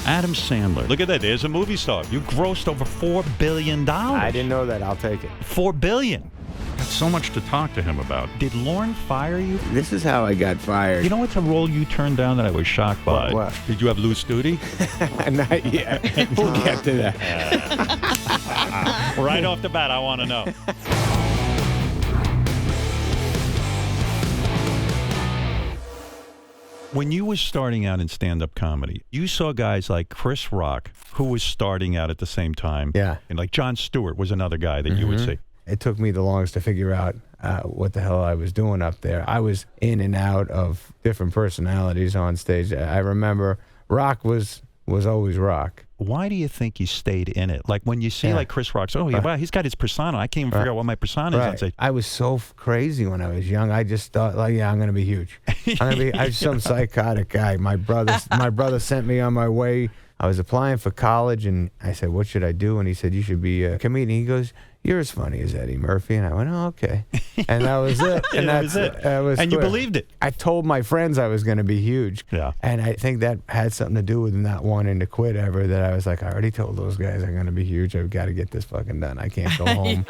Adam Sandler. Look at that. There's a movie star. You grossed over $4 billion. I didn't know that. I'll take it. $4 billion. That's so much to talk to him about. Did Lorne fire you? This is how I got fired. You know what's a role you turned down that I was shocked by? What? Did you have loose duty? Not yet. We'll get to that. Right off the bat, I want to know. When you were starting out in stand-up comedy, you saw guys like Chris Rock, who was starting out at the same time. Yeah. And like Jon Stewart was another guy that you would see. It took me the longest to figure out what the hell I was doing up there. I was in and out of different personalities on stage. I remember Rock was always Rock. Why do you think you stayed in it? Like when you see like Chris Rock's, wow, he's got his persona. I can't even figure out what my persona is on stage. I was so crazy when I was young. I just thought, like, yeah, I'm going to be huge. I'm some psychotic guy. My brother sent me on my way. I was applying for college, and I said, what should I do? And he said, you should be a comedian. He goes, you're as funny as Eddie Murphy. And I went, oh, okay. And that was it. And that was it. And you believed it. I told my friends I was going to be huge. Yeah. And I think that had something to do with not wanting to quit ever, that I was like, I already told those guys I'm going to be huge. I've got to get this fucking done. I can't go home.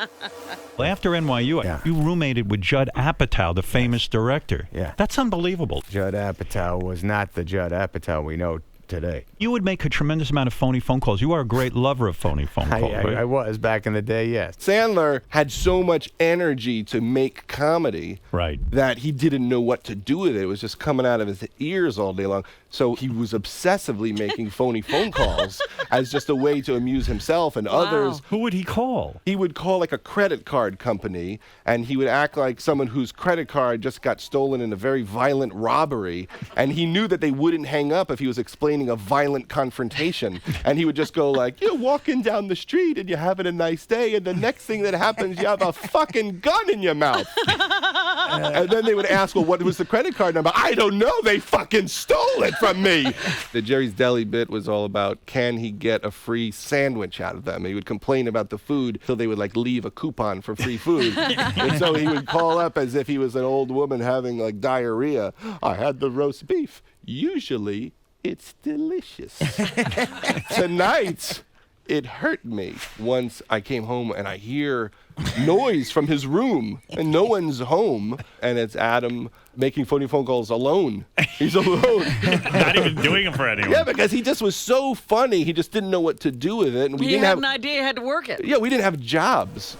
Well, after NYU, you roommated with Judd Apatow, the famous director. Yeah. That's unbelievable. Judd Apatow was not the Judd Apatow we know today. You would make a tremendous amount of phony phone calls. You are a great lover of phony phone calls, right? I was back in the day, yes. Sandler had so much energy to make comedy that he didn't know what to do with it. It was just coming out of his ears all day long. So he was obsessively making phony phone calls as just a way to amuse himself and others. Who would he call? He would call like a credit card company, and he would act like someone whose credit card just got stolen in a very violent robbery, and he knew that they wouldn't hang up if he was explaining a violent confrontation. And he would just go like, you're walking down the street and you're having a nice day, and the next thing that happens, you have a fucking gun in your mouth. And then they would ask, well, what was the credit card number? I don't know. They fucking stole it from me. The Jerry's Deli bit was all about, can he get a free sandwich out of them? And he would complain about the food till they would like leave a coupon for free food. And so he would call up as if he was an old woman having like diarrhea. I had the roast beef. Usually it's delicious. Tonight, it hurt me. Once I came home and I hear noise from his room and no one's home, and it's Adam making phony phone calls alone. He's alone. Not even doing them for anyone. Yeah, because he just was so funny. He just didn't know what to do with it. And we didn't have an idea, had to work it. Yeah, we didn't have jobs.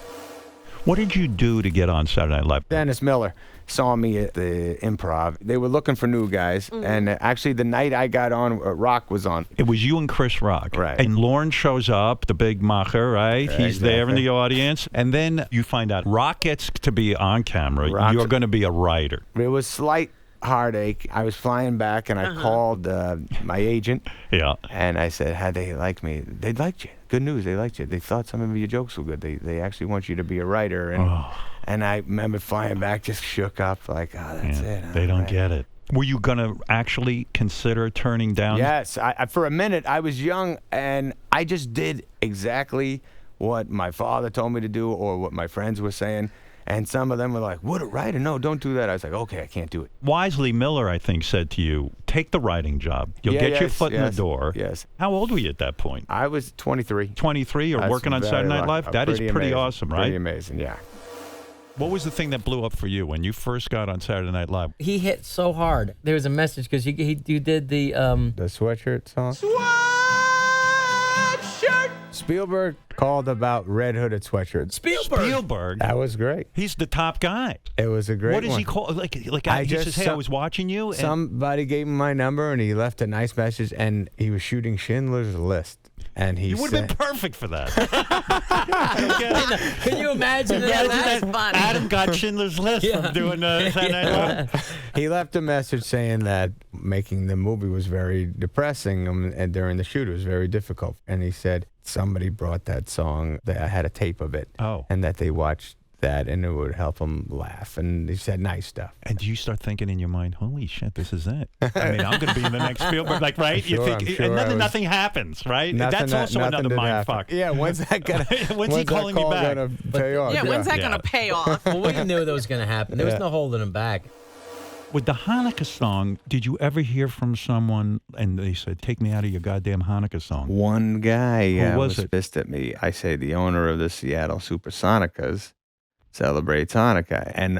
What did you do to get on Saturday Night Live? Dennis Miller saw me at the Improv. They were looking for new guys, and actually the night I got on, Rock was on. It was you and Chris Rock. Right. And Lorne shows up, the big macher, right? He's there in the audience. And then you find out Rock gets to be on camera. You're going to be a writer. It was slight heartache. I was flying back, and I called my agent. Yeah. And I said, how'd they like me? They liked you. Good news, they liked you. They thought some of your jokes were good. They actually want you to be a writer. And I remember flying back, just shook up, like, oh, that's it. They don't get it. Were you going to actually consider turning down? Yes. I for a minute, I was young, and I just did exactly what my father told me to do or what my friends were saying. And some of them were like, what, a writer? No, don't do that. I was like, okay, I can't do it. Wisely Miller, I think, said to you, take the writing job. You'll get your foot in the door. Yes. How old were you at that point? I was 23. 23? You're working on Saturday Night Live? That is pretty awesome, right? Pretty amazing, yeah. What was the thing that blew up for you when you first got on Saturday Night Live? He hit so hard. There was a message because you did the sweatshirt song. Sweatshirt. Spielberg called about red hooded sweatshirts. Spielberg. That was great. He's the top guy. It was a great one. What does he call? Like he says, hey, I was watching you. And somebody gave him my number, and he left a nice message, and he was shooting Schindler's List. And he You would have been perfect for that. Can you imagine that? Yeah, that's funny. Adam got Schindler's List from doing Saturday Night Live. He left a message saying that making the movie was very depressing, and during the shoot it was very difficult. And he said somebody brought that song, that I had a tape of it, and that they watched that and it would help him laugh. And he said nice stuff. And do you start thinking in your mind, holy shit, this is it? I mean, I'm going to be in the next Spielberg, like, right? Sure, you think, and then nothing happens, right? That's also another mind fuck. Yeah, when's that gonna? When's he calling you back? Gonna pay off? Yeah, when's that gonna pay off? Well, we knew that was gonna happen. There was no holding him back. With the Hanukkah song, did you ever hear from someone and they said, take me out of your goddamn Hanukkah song? One guy was it? pissed at me. I say the owner of the Seattle Supersonicas celebrates Hanukkah. And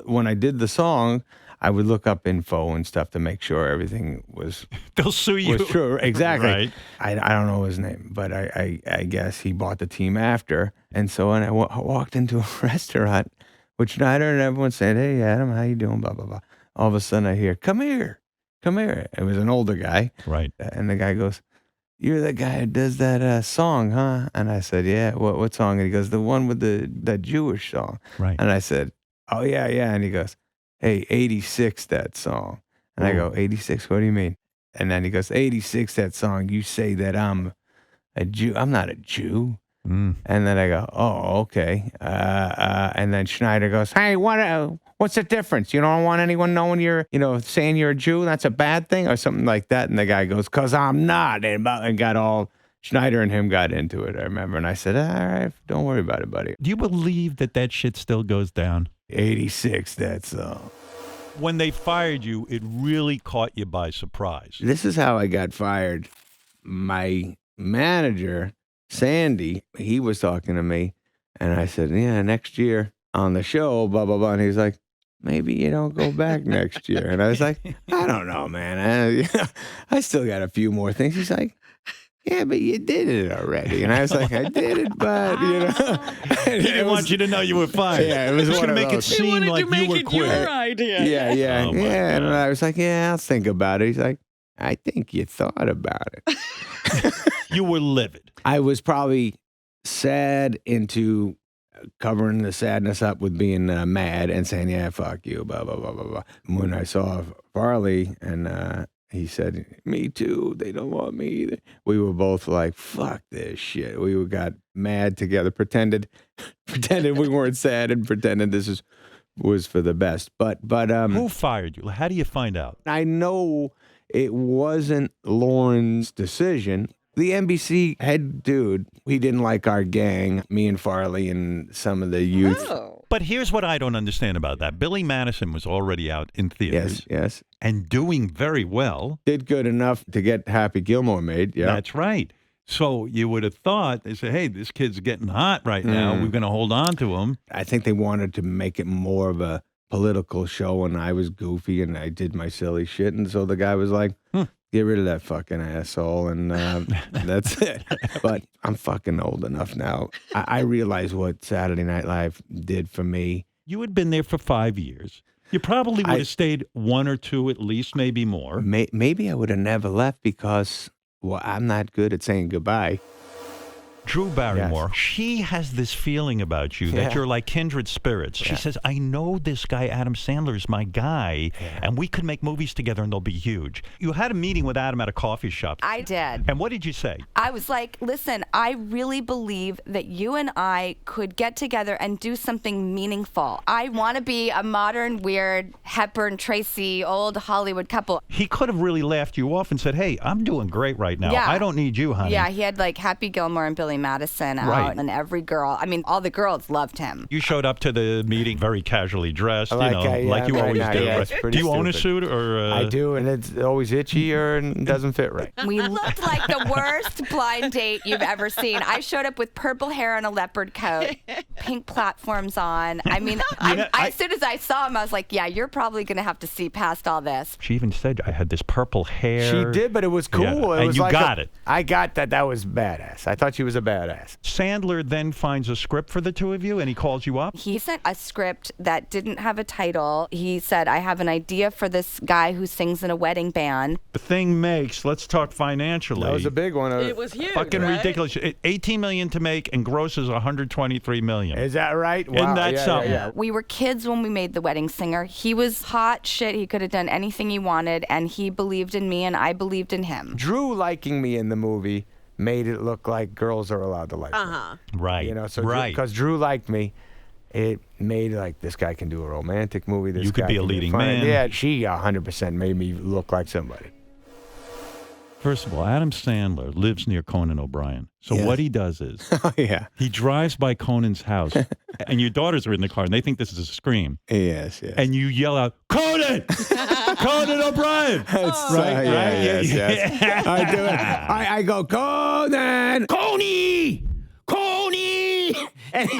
when I did the song, I would look up info and stuff to make sure everything was They'll sue you. was true. Exactly. Right. I don't know his name, but I guess he bought the team after. And so when I walked into a restaurant with Schneider and everyone said, hey, Adam, how you doing? Blah, blah, blah. All of a sudden I hear, come here. It was an older guy. Right. And the guy goes, you're the guy who does that song, huh? And I said, yeah, what song? And he goes, the one with that Jewish song. Right. And I said, oh, yeah. And he goes, hey, 86, that song. And I go, 86, what do you mean? And then he goes, 86, that song, you say that I'm a Jew. I'm not a Jew. And then I go, oh, okay. And then Schneider goes, hey, what's the difference? You don't want anyone knowing you're, saying you're a Jew? That's a bad thing or something like that. And the guy goes, because I'm not. And got all, Schneider and him got into it, I remember. And I said, all right, don't worry about it, buddy. Do you believe that shit still goes down? 86, that song. When they fired you, it really caught you by surprise. This is how I got fired. My manager, Sandy, he was talking to me, and I said, yeah, next year on the show, blah, blah, blah. And he was like, maybe you don't go back next year. And I was like, I don't know, man. I still got a few more things. He's like, yeah, but you did it already. And I was like, I did it, but, He didn't want you to know you were fired. Yeah, it was going to make it those. seem like you were quit. Your idea. Yeah. Oh, my And God. I was like, yeah, I'll think about it. He's like, I think you thought about it. You were livid. I was probably sad into covering the sadness up with being mad and saying, yeah, fuck you, blah, blah, blah, blah, blah. When I saw Farley and he said, me too, they don't want me either. We were both like, fuck this shit. We got mad together, pretended we weren't sad and pretended this was for the best. But Who fired you? How do you find out? I know it wasn't Lauren's decision. The NBC head dude, he didn't like our gang, me and Farley and some of the youth. Oh. But here's what I don't understand about that. Billy Madison was already out in theaters. Yes. And doing very well. Did good enough to get Happy Gilmore made, yeah. That's right. So you would have thought, they say, hey, this kid's getting hot right now. We're going to hold on to him. I think they wanted to make it more of a political show, and I was goofy and I did my silly shit. And so the guy was like, get rid of that fucking asshole, and that's it. But I'm fucking old enough now. I realize what Saturday Night Live did for me. You had been there for 5 years. You probably would have stayed 1 or 2 at least, maybe more. Maybe I would have never left because, well, I'm not good at saying goodbye. Drew Barrymore, she has this feeling about you that you're like kindred spirits. She says, I know this guy, Adam Sandler, is my guy, and we could make movies together and they'll be huge. You had a meeting with Adam at a coffee shop. I did. And what did you say? I was like, listen, I really believe that you and I could get together and do something meaningful. I want to be a modern, weird Hepburn, Tracy, old Hollywood couple. He could have really laughed you off and said, hey, I'm doing great right now. Yeah. I don't need you, honey. Yeah, he had like Happy Gilmore and Billy Madison out, Right. and every girl, I mean, all the girls loved him. You showed up to the meeting very casually dressed, like you right always now, do. yeah, Right? it's pretty Do you own a stupid. suit? Or I do, and it's always itchy or it doesn't fit right. We looked like the worst blind date you've ever seen. I showed up with purple hair and a leopard coat, pink platforms on. I mean, as soon as I saw him, I was like, yeah, you're probably going to have to see past all this. She even said, I had this purple hair. She did, but it was cool. Yeah, It and was you like got it. I got that. That was badass. I thought she was a badass. Sandler then finds a script for the two of you, and he calls you up? He sent a script that didn't have a title. He said, I have an idea for this guy who sings in a wedding band. The thing makes, let's talk financially. That was a big one. It was huge. Fucking right? ridiculous. $18 million to make and grosses $123 million. Is that right? Isn't that something? Yeah. We were kids when we made The Wedding Singer. He was hot shit. He could have done anything he wanted, and he believed in me, and I believed in him. Drew liking me in the movie made it look like girls are allowed to like me. Right. You know, so right. because Drew liked me, it made like this guy can do a romantic movie. This You could guy be a can leading funny. man. Yeah, she 100% made me look like somebody. First of all, Adam Sandler lives near Conan O'Brien. So Yes. what he does is Oh, yeah. he drives by Conan's house, and your daughters are in the car, and they think this is a scream. Yes, yes. And you yell out, Conan! Conan O'Brien! Yes. I do it. I go, Conan! Coney! Coney! And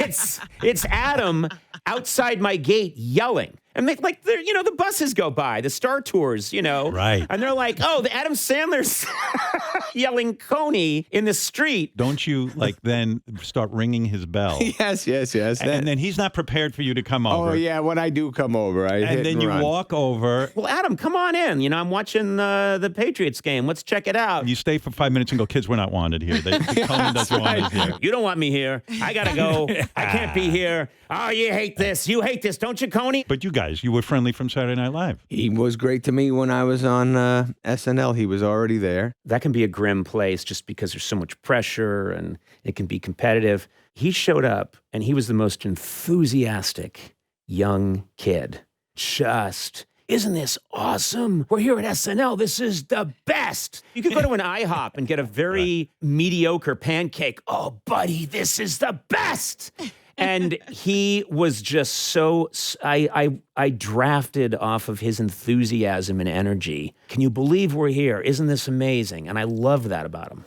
it's Adam outside my gate yelling. And the buses go by, the Star Tours, Right. And they're like, oh, the Adam Sandler's yelling Coney in the street. Don't you then start ringing his bell? Yes. And then he's not prepared for you to come over. Oh, yeah, when I do come over, I hit And then you run. walk over. Well, Adam, come on in. I'm watching the Patriots game. Let's check it out. You stay for 5 minutes and go, kids, we're not wanted here. Conan doesn't want us here. You don't want me here. I got to go. I can't be here. Oh, you hate this. You hate this, don't you, Coney? But you guys, you were friendly from Saturday Night Live. He was great to me when I was on SNL. He was already there. That can be a grim place just because there's so much pressure and it can be competitive. He showed up and he was the most enthusiastic young kid. Isn't this awesome? We're here at SNL. This is the best. You could go to an IHOP and get a very mediocre pancake. Oh, buddy, this is the best. And he was just so, I drafted off of his enthusiasm and energy. Can you believe we're here? Isn't this amazing? And I love that about him.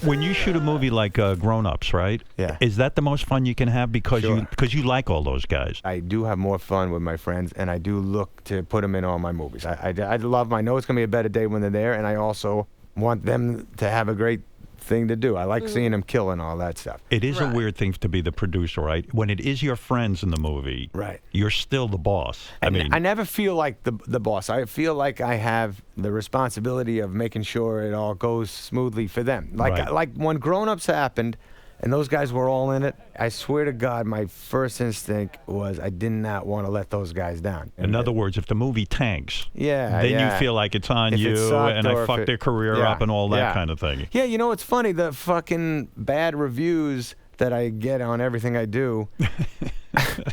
When you shoot a movie like Grown Ups, right? Yeah. Is that the most fun you can have because Sure. you like all those guys? I do have more fun with my friends, and I do look to put them in all my movies. I love them. I know it's going to be a better day when they're there, and I also want them to have a great thing to do. I like seeing them kill and all that stuff. It is a weird thing to be the producer, right? When it is your friends in the movie, Right. you're still the boss. I never feel like the boss. I feel like I have the responsibility of making sure it all goes smoothly for them. Like when Grown Ups happened and those guys were all in it, I swear to God, my first instinct was I did not want to let those guys down. In other words, if the movie tanks, then you feel like it's on If it you sucked and or I if fucked it- their career yeah, up and all that yeah. kind of thing. Yeah, it's funny, the fucking bad reviews that I get on everything I do,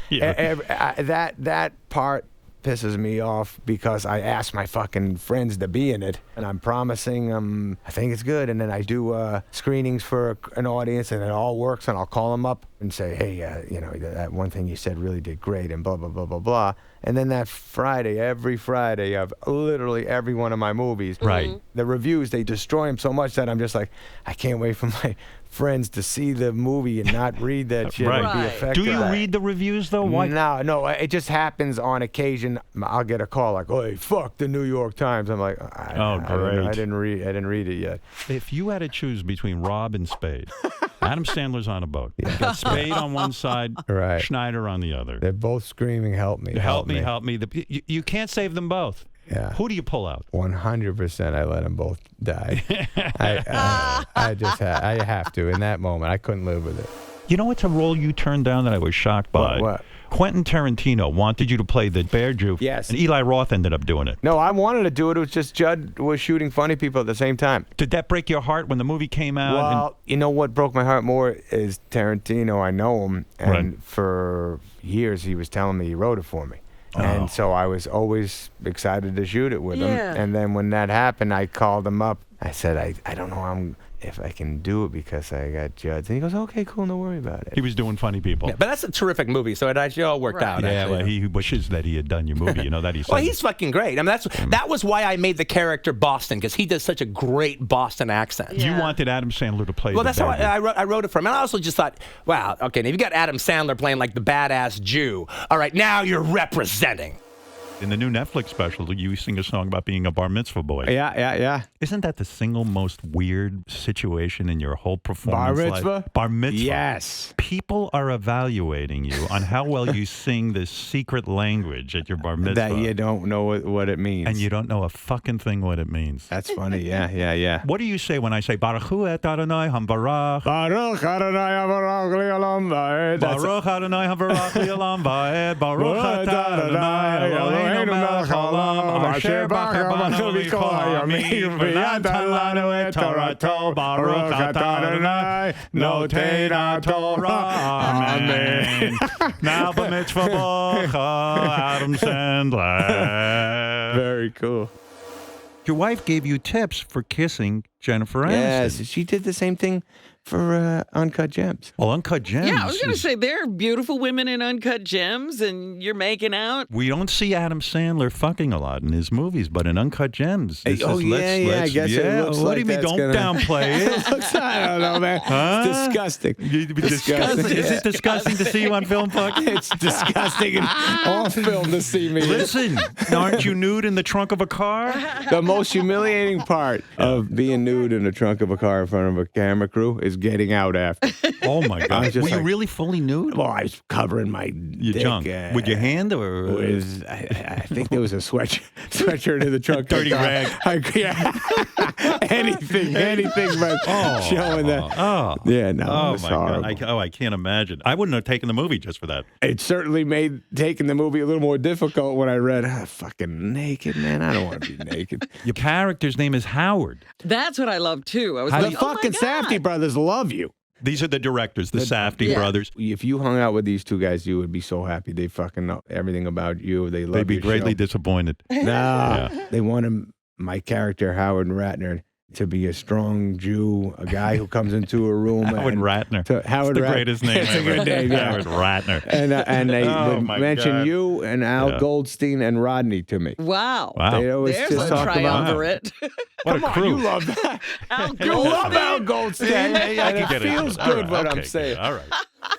that part pisses me off because I ask my fucking friends to be in it, and I'm promising them I think it's good, and then I do screenings for an audience, and it all works, and I'll call them up and say, hey, that one thing you said really did great, and blah, blah, blah, blah, blah. And then that Friday, every Friday of literally every one of my movies, Right. the reviews, they destroy them so much that I'm just like, I can't wait for my friends to see the movie and not read that shit and be Right. affected. Do you by it. read the reviews, though? Why? No, it just happens on occasion. I'll get a call like, "Oh, hey, fuck the New York Times." I'm like, great. I didn't read it yet. If you had to choose between Rob and Spade, Adam Sandler's on a boat. You got Spade on one side, Right. Schneider on the other. They're both screaming, "Help me! Help me, help me. You can't save them both. Yeah. Who do you pull out? 100%. I let them both die. I have to. In that moment, I couldn't live with it. You know what's a role you turned down that I was shocked by? What? Quentin Tarantino wanted you to play the Bear Jew. Yes. And Eli Roth ended up doing it. No, I wanted to do it. It was just Judd was shooting funny people at the same time. Did that break your heart when the movie came out? Well, you know what broke my heart more is Tarantino. I know him, and Right. for years he was telling me he wrote it for me. And so I was always excited to shoot it with him. And then when that happened, I called him up. I said, I don't know if I can do it because I got Judd. And he goes, okay, cool, don't worry about it. He was doing funny people. Yeah, but that's a terrific movie, so it actually all worked out. Yeah, actually. well, he wishes that he had done your movie. You know that he said. Well, he's fucking great. I mean, that was why I made the character Boston, because he does such a great Boston accent. You wanted Adam Sandler to play. Well, the that's how Bear Jew. I wrote it for him. And I also just thought, wow, okay, now you got Adam Sandler playing like the badass Jew. All right, now you're representing. In the new Netflix special, you sing a song about being a bar mitzvah boy. Yeah. Isn't that the single most weird situation in your whole performance Bar life? mitzvah? Bar mitzvah. Yes. People are evaluating you on how well you sing this secret language at your bar mitzvah. That you don't know what it means. And you don't know a fucking thing what it means. That's funny. Yeah. What do you say when I say Baruch Hu et Adonai Hambarach? Baruch Adonai Avarach Li'olam Va'ed. Baruch Adonai Hambarach Li'olam Va'ed. Baruch Adonai Eloheinu melech haolam asher bacher banu mikol hayamim v'natan lanu et Torato. Baruch Adonai noten Torah. Amen. Now the mitzvah bocha, Adam Sandler. Very cool. Your wife gave you tips for kissing Jennifer Aniston. Yes, she did the same thing for Uncut Gems. Well, Uncut Gems. Yeah, I was going to say, there are beautiful women in Uncut Gems, and you're making out. We don't see Adam Sandler fucking a lot in his movies, but in Uncut Gems, I guess it looks what like do you mean? that's Don't gonna- downplay it. I don't know, man. Huh? It's disgusting. Disgusting. Is it disgusting to see you on film, Puck? It's disgusting and on film to see me. Listen, aren't you nude in the trunk of a car? The most humiliating part of being nude in the trunk of a car in front of a camera crew is getting out after. Oh my God! just Were you like- really fully nude? Well, I was covering my Your dick, junk with your hand or? I think there was a sweatshirt in the trunk. Dirty rag. anything, but showing that. Oh. Yeah, no, Oh it was my horrible. God! I can't imagine. I wouldn't have taken the movie just for that. It certainly made taking the movie a little more difficult when I read, fucking naked, man. I don't want to be naked. Your character's name is Howard. That's what I love, too. I was The like, oh my fucking God. Safdie brothers love you. These are the directors, the Safdie brothers. If you hung out with these two guys, you would be so happy. They fucking know everything about you. They love They'd be your greatly show. disappointed. No, they wanted my character, Howard Ratner, to be a strong Jew, a guy who comes into a room. Howard and, Ratner. Howard It's the Ratner. greatest name It's a ever. good name, yeah. Howard Ratner. And they Oh, would my mention God. you and Al Yeah. Goldstein and Rodney to me. Wow. Wow. They always There's just a talk about triumvirate. What Come a on, crew. you love that. Al You love Al Goldstein. Goldstein. Yeah, I and can it get feels it. good All what right, I'm okay, saying. good. All right.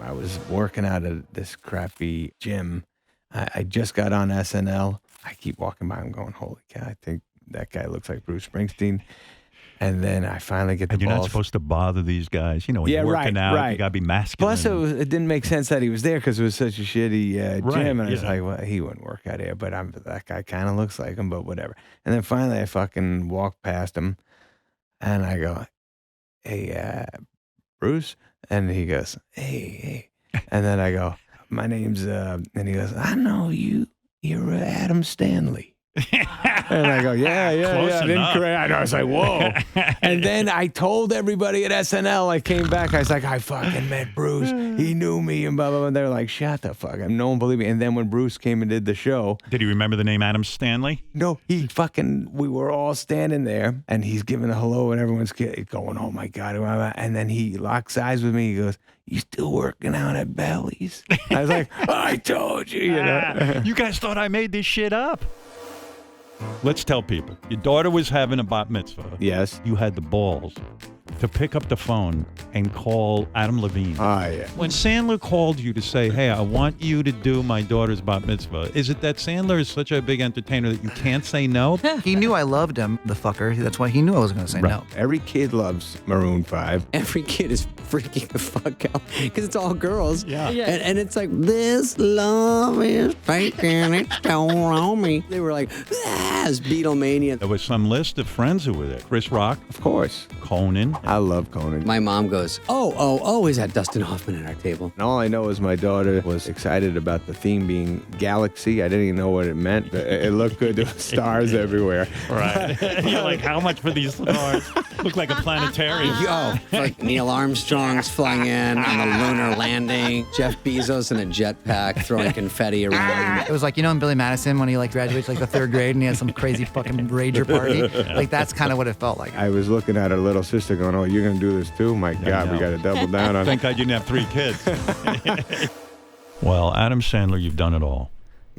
I was working out at this crappy gym. I just got on SNL. I keep walking by and going, holy cow, I think that guy looks like Bruce Springsteen. And then I finally get the And you're balls. not supposed to bother these guys. You know, when Yeah, you're working right, out, right. you got to be masculine. Plus, it didn't make sense that he was there because it was such a shitty Right, gym. And I was yeah. like, well, he wouldn't work out here, but that guy kind of looks like him, but whatever. And then finally, I fucking walked past him and I go, hey, Bruce? And he goes, hey. And then I go, my name's, and he goes, I know you. You're Adam Stanley. And I go, yeah. Close enough. Incorrect. I was like, whoa. And then I told everybody at SNL, I came back, I was like, I fucking met Bruce. He knew me and blah, blah, blah. And they're like, shut the fuck up. No one believed me. And then when Bruce came and did the show, Did he remember the name Adam Stanley? no, we were all standing there and he's giving a hello and everyone's going, oh my God. And then he locks eyes with me. He goes, you still working out at Belly's? I was like, I told you, you know. You guys thought I made this shit up. Let's tell people. Your daughter was having a bat mitzvah. Yes. You had the balls to pick up the phone and call Adam Levine. Oh, yeah. When Sandler called you to say, hey, I want you to do my daughter's bat mitzvah, is it that Sandler is such a big entertainer that you can't say no? He knew I loved him, the fucker. That's why he knew I was going to say no. Every kid loves Maroon 5. Every kid is freaking the fuck out because it's all girls. Yeah. And it's like, this love is fake and it's still on me. They were like, it's Beatlemania. There was some list of friends who were there. Chris Rock, Of course. Conan. I love Conan. My mom goes, is that Dustin Hoffman at our table? And all I know is my daughter was excited about the theme being galaxy. I didn't even know what it meant. It looked good. There were stars everywhere. Right. You're like, how much for these stars? Look like a planetarium. Like Neil Armstrong's flying in on the lunar landing. Jeff Bezos in a jetpack throwing confetti around. It was like, in Billy Madison when he graduates the third grade and he has some crazy fucking rager party. That's kind of what it felt like. I was looking at her little sister going, oh, you're going to do this too? My God, we got to double down on it. Thank God you didn't have 3 kids. Well, Adam Sandler, you've done it all.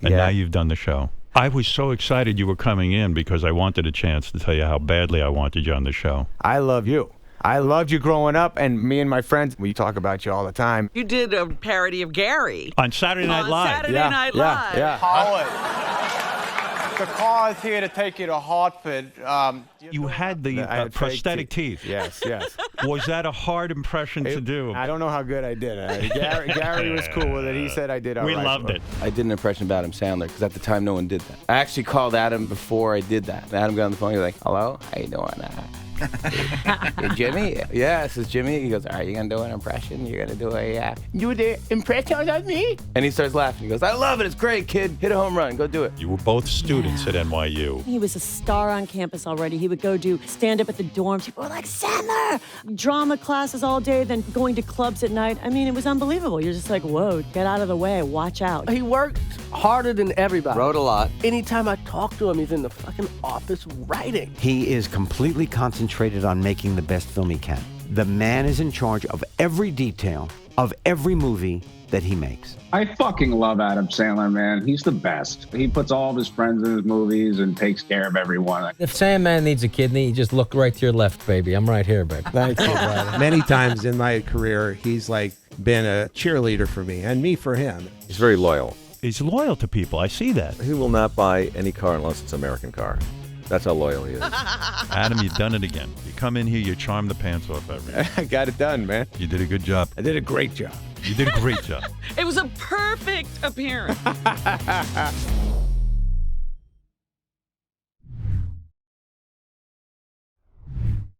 And now you've done the show. I was so excited you were coming in because I wanted a chance to tell you how badly I wanted you on the show. I love you. I loved you growing up, and me and my friends, we talk about you all the time. You did a parody of Gary. On Saturday Night Live. Saturday Night Live. Howard, the car is here to take you to Hartford. You had the I had fake prosthetic teeth. Yes. Was that a hard impression to do? I don't know how good I did. Gary was cool with it. He said I did all right. We loved it. I did an impression of Adam Sandler because at the time no one did that. I actually called Adam before I did that. And Adam got on the phone. He was like, hello, how you doing? Hey, Jimmy? Yeah, this is Jimmy. He goes, all right, you're going to do an impression? You're going to do you the impression of me? And he starts laughing. He goes, I love it. It's great, kid. Hit a home run. Go do it. You were both students at NYU. He was a star on campus already. He would go do stand-up at the dorms. People were like, Sandler! Drama classes all day, then going to clubs at night. I mean, it was unbelievable. You're just like, whoa, get out of the way. Watch out. He worked harder than everybody. Wrote a lot. Anytime I talk to him, he's in the fucking office writing. He is completely concentrated on making the best film he can. The man is in charge of every detail of every movie that he makes. I fucking love Adam Sandler, man. He's the best. He puts all of his friends in his movies and takes care of everyone. If Sandman needs a kidney, you just look right to your left, baby. I'm right here, baby. Thank you, brother. Many times in my career, he's like been a cheerleader for me and me for him. He's very loyal. He's loyal to people. I see that. He will not buy any car unless it's an American car. That's how loyal he is. Adam, you've done it again. You come in here, you charm the pants off everyone. I got it done, man. You did a good job. I did a great job. You did a great job. It was a perfect appearance.